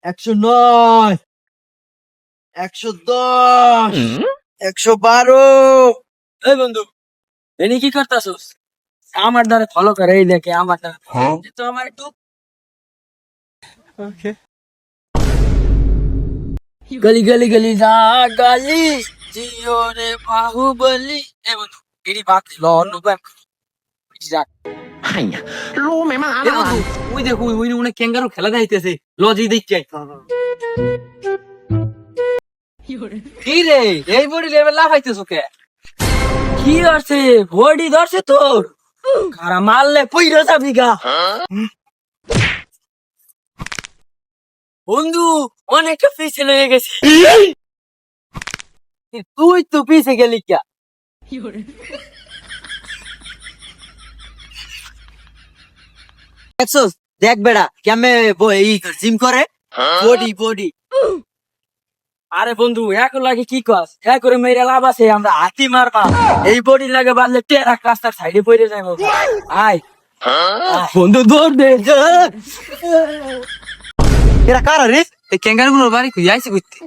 109, 110, 112। এই বন্ধু, এনি কি করতাছস? আমার দ্বারা ফলো করে এই দেখে আমার দ্বারা তো আমার একটু গলি গলি গলি যা গলি জিও রে বাহুবলি। এই বন্ধু, এটি বাদ ল অন্য ব্যায়াম যাক। এই বন্ধু, ওই দেখো ওই মনে ক্যাঙ্গারু খেলা দেখাইতেছে, লজি দেখছে। কি রে, এই বডি লেভেল লাফাইতেছ কে? কি আছে বডি ধরছে তোর? খারা মারলে পইরা যাবি গা। বন্ধু, অনেকটা পিছনে হয়ে গেছে। তুই তো পিছে গেলি কে? দেখছস, দেখ বেড়া কেমনে জিম করে। Body body. আরে বন্ধু, এখন লাগে কি কস? এক করে মেরে লাভ আছে, আমরা হাতি মারবা। এই বডি লাগে বাঁধলে টেরা রাস্তার সাইডে পড়ে যাবো। আয় বন্ধু, দৌড় দে। এরা কারা রে? এই ক্যাঙ্গারু গুলোর বাড়ি খুঁজে আইসি করতে।